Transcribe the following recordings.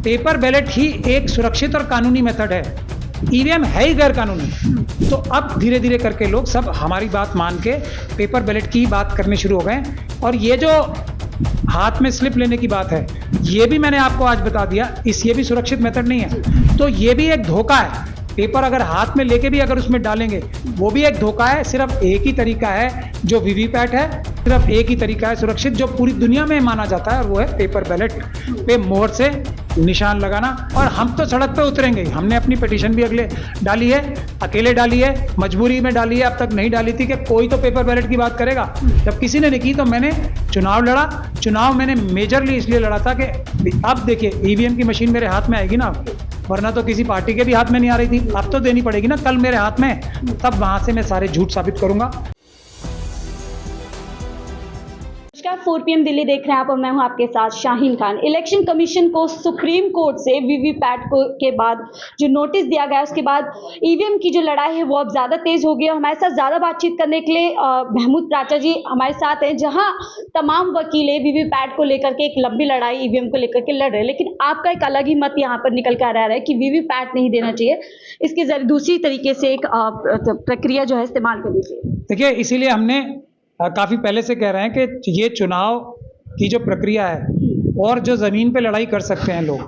Paper ballot ही एक सुरक्षित और कानूनी मेथड है। ईवीएम है ही गैर कानूनी। तो अब धीरे धीरे करके लोग सब हमारी बात मान के पेपर बैलेट की बात करने शुरू हो गए। और ये जो हाथ में स्लिप लेने की बात है, ये भी मैंने आपको आज बता दिया, ये भी सुरक्षित मेथड नहीं है। तो ये भी एक धोखा है। पेपर अगर हाथ में लेके भी अगर उसमें डालेंगे, वो भी एक धोखा है। सिर्फ एक ही तरीका है जो वीवीपैट है, सिर्फ एक ही तरीका है सुरक्षित जो पूरी दुनिया में माना जाता है, और वो है पेपर बैलेट पे मोहर से निशान लगाना। और हम तो सड़क पे उतरेंगे। हमने अपनी पिटीशन भी अगले डाली है, अकेले डाली है, मजबूरी में डाली है, अब तक नहीं डाली थी कि कोई तो पेपर बैलेट की बात करेगा। जब किसी ने नहीं की तो मैंने चुनाव लड़ा। चुनाव मैंने मेजरली इसलिए लड़ा था कि अब देखिए ईवीएम की मशीन मेरे हाथ में आएगी ना, वरना तो किसी पार्टी के भी हाथ में नहीं आ रही थी, अब तो देनी पड़ेगी ना कल मेरे हाथ में, तब वहां से मैं सारे झूठ साबित करूंगा। 4 PM दिल्ली देख रहे हैं आप और मैं हूं आपके साथ शाहीन खान। इलेक्शन कमीशन को सुप्रीम कोर्ट से वीवीपैट के बाद जो नोटिस दिया गया, उसके बाद ईवीएम की जो लड़ाई है वो अब ज़्यादा तेज़ हो गई है। हमारे साथ ज़्यादा बातचीत करने के लिए महमूद प्राचा जी हमारे साथ हैं, जहां तमाम वकीलें वीवीपैट को लेकर के एक लंबी लड़ाई ईवीएम को लेकर के लड़ रहे हैं। लेकिन आपका एक अलग ही मत यहाँ पर निकल कर आ रहा है कि वीवीपैट नहीं देना चाहिए, इसके जरिए दूसरी तरीके से एक प्रक्रिया जो है इस्तेमाल करनी चाहिए। देखिए, इसीलिए हमने काफ़ी पहले से कह रहे हैं कि ये चुनाव की जो प्रक्रिया है और जो ज़मीन पे लड़ाई कर सकते हैं लोग,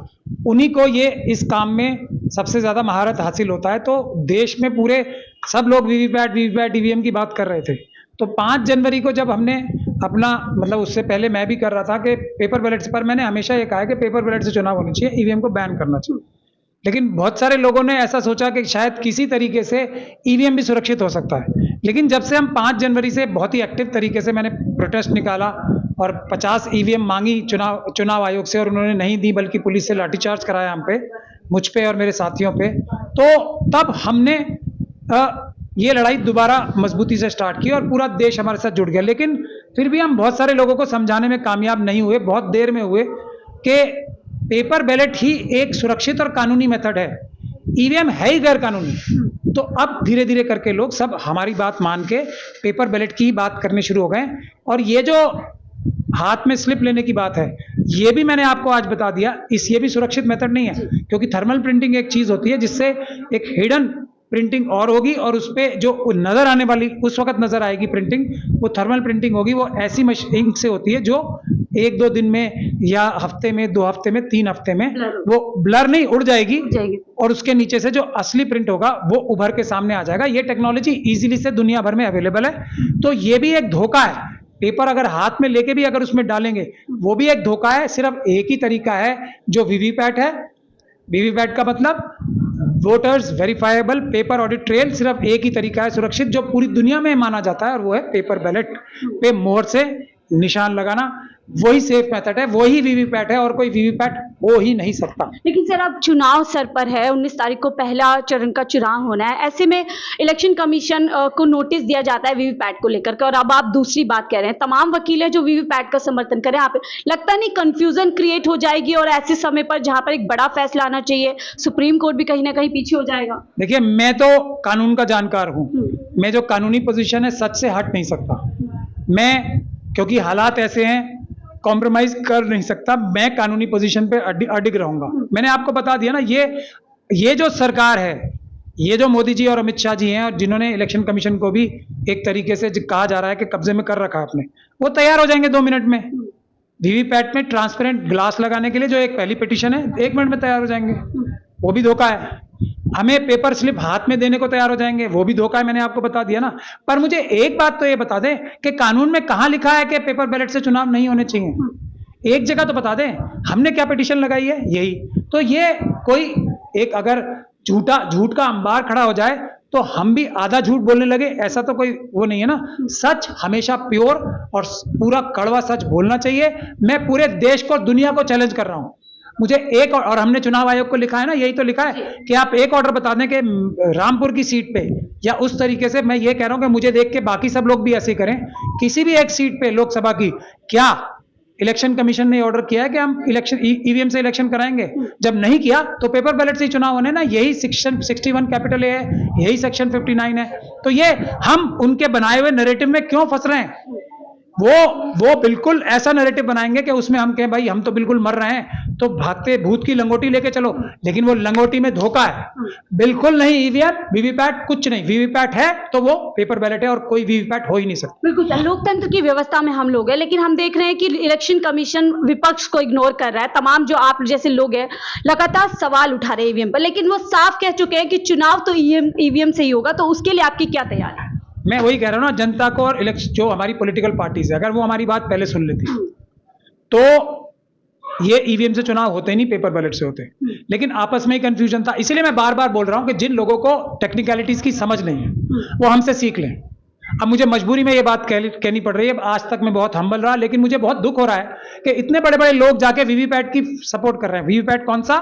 उन्हीं को ये इस काम में सबसे ज़्यादा महारत हासिल होता है। तो देश में पूरे सब लोग वीवीपैट ईवीएम की बात कर रहे थे। तो 5 जनवरी को जब हमने अपना मतलब उससे पहले मैं भी कर रहा था कि पेपर बैलेट पर, मैंने हमेशा ये कहा है कि पेपर बैलेट से चुनाव होने चाहिए, ईवीएम को बैन करना चाहिए। लेकिन बहुत सारे लोगों ने ऐसा सोचा कि शायद किसी तरीके से ईवीएम भी सुरक्षित हो सकता है। लेकिन जब से हम 5 जनवरी से बहुत ही एक्टिव तरीके से मैंने प्रोटेस्ट निकाला और 50 ईवीएम मांगी चुनाव आयोग से, और उन्होंने नहीं दी, बल्कि पुलिस से लाठीचार्ज कराया हम पे, मुझ पे और मेरे साथियों पे, तो तब हमने ये लड़ाई दोबारा मजबूती से स्टार्ट की और पूरा देश हमारे साथ जुड़ गया। लेकिन फिर भी हम बहुत सारे लोगों को समझाने में कामयाब नहीं हुए, बहुत देर में हुए, कि पेपर बैलेट ही एक सुरक्षित और कानूनी मेथड है। ईवीएम है ही गैर कानूनी। तो अब धीरे धीरे करके लोग सब हमारी बात मान के पेपर बैलेट की बात करने शुरू हो गए। और ये जो हाथ में स्लिप लेने की बात है, ये भी मैंने आपको आज बता दिया, ये भी सुरक्षित मेथड नहीं है। क्योंकि थर्मल प्रिंटिंग एक चीज होती है जिससे एक हिडन प्रिंटिंग और होगी, और उस पर जो नजर आने वाली उस वक्त नजर आएगी प्रिंटिंग, वो थर्मल प्रिंटिंग होगी। वो ऐसी मशीन से होती है जो 1-2 दिन में या हफ्ते में, 2 हफ्ते में, 3 हफ्ते में वो ब्लर नहीं उड़ जाएगी, और उसके नीचे से जो असली प्रिंट होगा वो उभर के सामने आ जाएगा। ये टेक्नोलॉजी इजीली से दुनिया भर में अवेलेबल है। तो ये भी एक धोखा है। पेपर अगर हाथ में लेके भी अगर उसमें डालेंगे, वो भी एक धोखा है। सिर्फ एक ही तरीका है जो वीवीपैट है। वीवीपैट का मतलब voters verifiable paper audit trail, सिर्फ एक ही तरीका है सुरक्षित जो पूरी दुनिया में माना जाता है, और वो है पेपर बैलेट पे मोहर से निशान लगाना। वही सेफ मेथड है, वही वीवीपैट है, और कोई वीवीपैट हो ही नहीं सकता। लेकिन सर, अब चुनाव सर पर है, 19 तारीख को पहला चरण का चुनाव होना है। ऐसे में इलेक्शन कमीशन को नोटिस दिया जाता है वीवीपैट को लेकर के, और अब आप दूसरी बात कह रहे हैं। तमाम वकील हैं जो वीवीपैट का समर्थन करें, आप लगता नहीं कंफ्यूजन क्रिएट हो जाएगी, और ऐसे समय पर जहां पर एक बड़ा फैसला आना चाहिए, सुप्रीम कोर्ट भी कहीं ना कहीं पीछे हो जाएगा? देखिए, मैं तो कानून का जानकार हूं। मैं जो कानूनी पोजीशन है सच से हट नहीं सकता मैं, क्योंकि हालात ऐसे हैं, कॉम्प्रोमाइज कर नहीं सकता। मैं कानूनी पोजीशन पे अडिग रहूंगा। मैंने आपको बता दिया ना, ये जो सरकार है, ये जो मोदी जी और अमित शाह जी हैं, और जिन्होंने इलेक्शन कमीशन को भी एक तरीके से कहा जा रहा है कि कब्जे में कर रखा है आपने, वो तैयार हो जाएंगे 2 मिनट में। वीवीपैट में ट्रांसपेरेंट ग्लास लगाने के लिए जो एक पहली पिटीशन है, 1 मिनट में तैयार हो जाएंगे। वो भी धोखा है। हमें पेपर स्लिप हाथ में देने को तैयार हो जाएंगे, वो भी धोखा है। मैंने आपको बता दिया ना। पर मुझे एक बात तो ये बता दें कि कानून में कहां लिखा है कि पेपर बैलेट से चुनाव नहीं होने चाहिए। एक जगह तो बता दें, हमने क्या पिटीशन लगाई है, यही तो। ये कोई एक अगर झूठ का अंबार खड़ा हो जाए तो हम भी आधा झूठ बोलने लगे, ऐसा तो कोई वो नहीं है ना। सच हमेशा प्योर और पूरा कड़वा सच बोलना चाहिए। मैं पूरे देश को, दुनिया को चैलेंज कर रहा हूं। मुझे एक, और हमने चुनाव आयोग को लिखा है ना, यही तो लिखा है कि आप एक ऑर्डर बता दें कि रामपुर की सीट पे, या उस तरीके से मैं ये कह रहा हूं कि मुझे देख के बाकी सब लोग भी ऐसे करें। किसी भी एक सीट पे लोकसभा की, क्या इलेक्शन कमीशन ने ऑर्डर किया है कि हम इलेक्शन ईवीएम से इलेक्शन कराएंगे? जब नहीं किया तो पेपर बैलेट से चुनाव होने ना। यही सेक्शन 61 कैपिटल ए है, यही सेक्शन 59 है। तो ये हम उनके बनाए हुए नैरेटिव में क्यों फंस रहे हैं? वो बिल्कुल ऐसा नैरेटिव बनाएंगे कि उसमें हम कहें भाई हम तो बिल्कुल मर रहे हैं, तो भागते भूत की लंगोटी लेके चलो, लेकिन वो लंगोटी में धोखा है। बिल्कुल नहीं, ईवीएम वीवीपैट कुछ नहीं, वीवीपैट है तो वो पेपर बैलेट है और कोई वीवीपैट हो ही नहीं सकता। बिल्कुल सर, लोकतंत्र की व्यवस्था में हम लोग हैं, लेकिन हम देख रहे हैं कि इलेक्शन कमीशन विपक्ष को इग्नोर कर रहा है। तमाम जो आप जैसे लोग हैं लगातार सवाल उठा रहे हैं ईवीएम पर, लेकिन वो साफ कह चुके हैं कि चुनाव तो ईवीएम से ही होगा। तो उसके लिए आपकी क्या तैयारी है? मैं वही कह रहा हूं ना, जनता को और इलेक्शन जो हमारी पॉलिटिकल पार्टीज है, अगर वो हमारी बात पहले सुन लेती तो ये ईवीएम से चुनाव होते ही नहीं, पेपर बैलेट से होते। लेकिन आपस में ही कंफ्यूजन था, इसीलिए मैं बार बार बोल रहा हूं कि जिन लोगों को टेक्निकलिटीज की समझ नहीं है वो हमसे सीख लें। अब मुझे मजबूरी में ये बात कहनी पड़ रही है, आज तक मैं बहुत हम्बल रहा, लेकिन मुझे बहुत दुख हो रहा है कि इतने बड़े बड़े लोग जाके वीवीपैट की सपोर्ट कर रहे हैं। वीवीपैट कौन सा?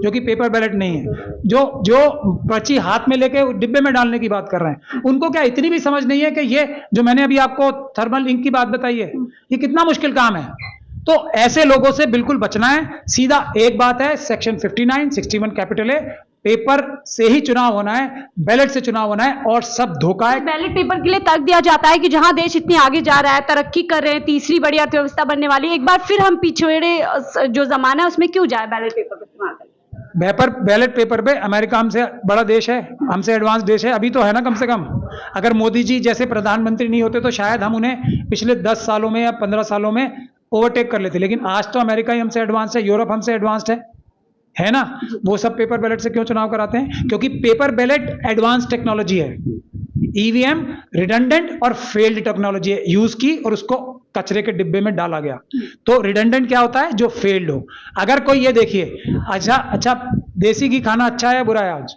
जो कि पेपर बैलेट नहीं है, जो पर्ची हाथ में लेके डिब्बे में डालने की बात कर रहे हैं। उनको क्या इतनी भी समझ नहीं है कि ये जो मैंने अभी आपको थर्मल इंक की बात बताई है, ये कितना मुश्किल काम है। तो ऐसे लोगों से बिल्कुल बचना है। सीधा एक बात है, सेक्शन 59, 61 कैपिटल है, पेपर से ही चुनाव होना है, बैलेट से चुनाव होना है, और सब धोखा है। बैलेट पेपर के लिए तर्क दिया जाता है कि जहां देश इतनी आगे जा रहा है, तरक्की कर रहे हैं, तीसरी बड़ी अर्थव्यवस्था बनने वाली है, एक बार फिर हम पिछड़े जो जमाना है उसमें क्यों जाए बैलेट पेपर का इस्तेमाल करें? बैलेट पेपर पे अमेरिका हमसे बड़ा देश है, हमसे एडवांस देश है, अभी तो है ना कम से कम। अगर मोदी जी जैसे प्रधानमंत्री नहीं होते तो शायद हम उन्हें पिछले 10 सालों में या 15 सालों में ओवरटेक कर लेते। लेकिन आज तो अमेरिका ही हमसे एडवांस है, यूरोप हमसे एडवांस्ड है ना। वो सब पेपर बैलेट से क्यों चुनाव कराते हैं? क्योंकि पेपर बैलेट एडवांस टेक्नोलॉजी है, ईवीएम रिडंडेंट और फेल्ड टेक्नोलॉजी है, यूज की और उसको कचरे के डिब्बे में डाला गया। तो रिडंडेंट क्या होता है? जो फेल्ड हो। अगर कोई ये देखिए, अच्छा देसी घी खाना अच्छा है या बुरा है? आज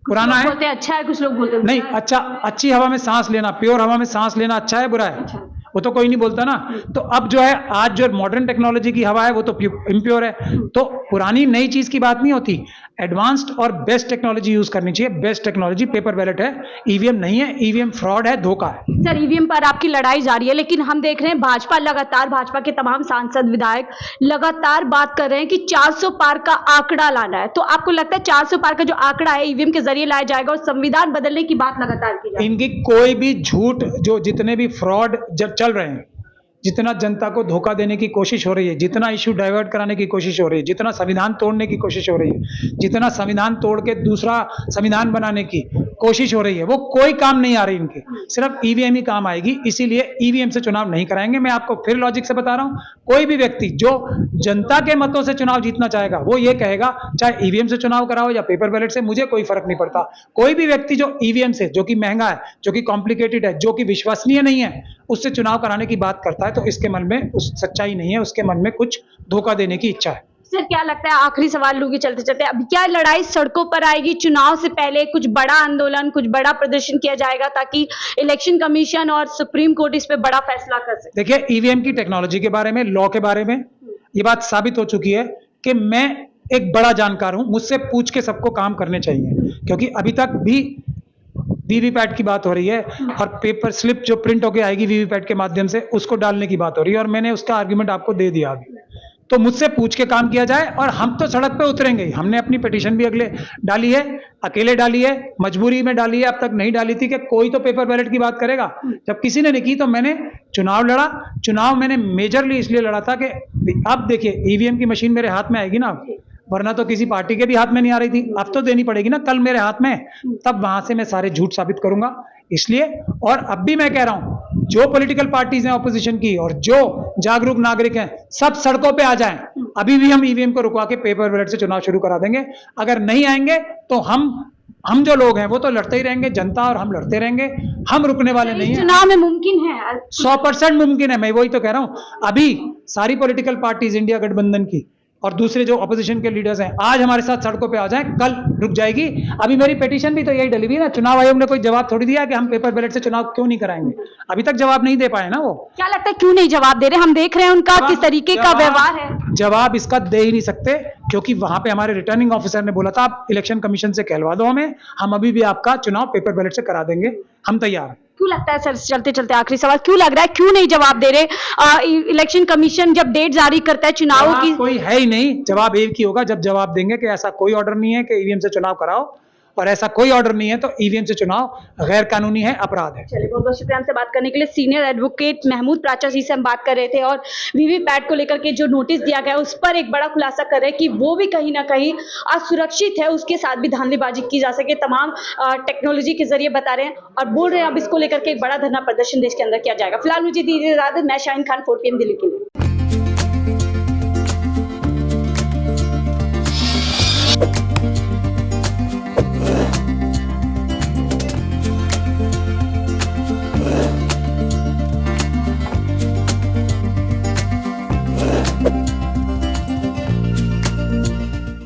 पुराना है, बोलते हैं अच्छा है, कुछ लोग बोलते हैं नहीं अच्छा। अच्छी हवा में सांस लेना, प्योर हवा में सांस लेना अच्छा है बुरा है? वो तो कोई नहीं बोलता ना। तो अब जो है, आज जो मॉडर्न टेक्नोलॉजी की हवा है वो तो इम्प्योर है। तो पुरानी नई चीज की बात नहीं होती, एडवांस्ड और बेस्ट टेक्नोलॉजी यूज करनी चाहिए। बेस्ट टेक्नोलॉजी पेपर बैलेट है, ईवीएम नहीं है। ईवीएम फ्रॉड है, धोखा है। सर, ईवीएम पर आपकी लड़ाई जारी है, लेकिन हम देख रहे हैं भाजपा के तमाम सांसद विधायक लगातार बात कर रहे हैं कि 400 पार का आंकड़ा लाना है। तो आपको लगता है 400 पार का जो आंकड़ा है ईवीएम के जरिए लाया जाएगा और संविधान बदलने की बात लगातार की जाएगी? इनकी कोई भी झूठ, जो जितने भी फ्रॉड चल रहे हैं, जितना जनता को धोखा देने की कोशिश हो रही है, जितना इश्यू डाइवर्ट कराने की कोशिश हो रही है, जितना संविधान तोड़ने की कोशिश हो रही है, जितना संविधान तोड़ के दूसरा संविधान बनाने की कोशिश हो रही है, वो कोई काम नहीं आ रही इनके। सिर्फ ईवीएम ही काम आएगी, इसीलिए ईवीएम से चुनाव नहीं कराएंगे। मैं आपको फिर लॉजिक से बता रहा हूं, कोई भी व्यक्ति जो जनता के मतों से चुनाव जीतना चाहेगा वो ये कहेगा चाहे ईवीएम से चुनाव कराओ या पेपर बैलेट से, मुझे कोई फर्क नहीं पड़ता। कोई भी व्यक्ति जो ईवीएम से, जो कि महंगा है, जो कि कॉम्प्लिकेटेड है, जो कि विश्वसनीय नहीं है, उससे चुनाव कराने की बात करता है तो इसके मन में उस सच्चाई नहीं है, उसके मन में कुछ धोखा देने की इच्छा है। सर, क्या लगता है, आखिरी सवाल लूंगी चलते चलते, अब क्या लड़ाई सड़कों पर आएगी? चुनाव से पहले कुछ बड़ा आंदोलन, कुछ बड़ा प्रदर्शन किया जाएगा ताकि इलेक्शन कमीशन और सुप्रीम कोर्ट इस पे बड़ा फैसला कर सके? देखिए, ईवीएम की टेक्नोलॉजी के बारे में, लॉ के बारे में ये बात साबित हो चुकी है कि मैं एक बड़ा जानकार हूं। मुझसे पूछ के सबको काम करने चाहिए, क्योंकि अभी तक भी वीवीपैट की बात हो रही है और पेपर स्लिप जो प्रिंट होके आएगी वीवीपैट के माध्यम से, उसको डालने की बात हो रही है, और मैंने उसका आर्गुमेंट आपको दे दिया अभी। तो मुझसे पूछ के काम किया जाए, और हम तो सड़क पे उतरेंगे ही। हमने अपनी पिटीशन भी अगले डाली है, अकेले डाली है, मजबूरी में डाली है, अब तक नहीं डाली थी कि कोई तो पेपर बैलेट की बात करेगा। जब किसी ने नहीं की तो मैंने चुनाव लड़ा। चुनाव मैंने मेजरली इसलिए लड़ा था कि अब देखिए, ईवीएम की मशीन मेरे हाथ में आएगी ना, वरना तो किसी पार्टी के भी हाथ में नहीं आ रही थी, अब तो देनी पड़ेगी ना कल मेरे हाथ में, तब वहां से मैं सारे झूठ साबित करूंगा। इसलिए, और अब भी मैं कह रहा हूं, जो पॉलिटिकल पार्टीज हैं ऑपोजिशन की और जो जागरूक नागरिक हैं, सब सड़कों पे आ जाएं। अभी भी हम ईवीएम को रुकवा के पेपर बैलेट से चुनाव शुरू करा देंगे। अगर नहीं आएंगे तो हम जो लोग हैं वो तो लड़ते ही रहेंगे, जनता और हम लड़ते रहेंगे, हम रुकने वाले नहीं हैं। चुनाव में मुमकिन है, 100% मुमकिन है। मैं वही तो कह रहा हूं, अभी सारी पॉलिटिकल पार्टीज इंडिया गठबंधन की और दूसरे जो अपोजिशन के लीडर्स हैं, आज हमारे साथ सड़कों पे आ जाएं, कल रुक जाएगी। अभी मेरी पिटीशन भी तो यही डली हुई है ना। चुनाव आयोग ने कोई जवाब थोड़ी दिया कि हम पेपर बैलेट से चुनाव क्यों नहीं कराएंगे, अभी तक जवाब नहीं दे पाए ना वो। क्या लगता है क्यों नहीं जवाब दे रहे? हम देख रहे हैं उनका किस तरीके का व्यवहार है। जवाब इसका दे ही नहीं सकते, क्योंकि वहां पे हमारे रिटर्निंग ऑफिसर ने बोला था आप इलेक्शन कमीशन से कहलवा दो हमें, हम अभी भी आपका चुनाव पेपर बैलेट से करा देंगे, हम तैयार हैं। क्यों लगता है सर, चलते चलते आखिरी सवाल, क्यों लग रहा है क्यों नहीं जवाब दे रहे? इलेक्शन कमीशन जब डेट जारी करता है चुनावों की, कोई है ही नहीं। जवाब एक ही होगा, जब जवाब देंगे कि ऐसा कोई ऑर्डर नहीं है कि ईवीएम से चुनाव कराओ, और ऐसा कोई ऑर्डर नहीं है, तो ईवीएम से चुनाव गैर कानूनी है, अपराध है। चलिए, बहुत बहुत शुक्रिया हमसे बात करने के लिए। सीनियर एडवोकेट महमूद प्राचा जी से हम बात कर रहे थे और वीवीपैट को लेकर के जो नोटिस दिया गया उस पर एक बड़ा खुलासा कर रहे हैं कि वो भी कहीं ना कहीं असुरक्षित है, उसके साथ भी धांधलीबाजी की जा सके तमाम टेक्नोलॉजी के जरिए बता रहे हैं और बोल रहे हैं अब इसको लेकर के एक बड़ा धरना प्रदर्शन देश के अंदर किया जाएगा। फिलहाल मुझे दीजिए इजाजत, मैं शाहीन खान 4 PM दिल्ली के लिए।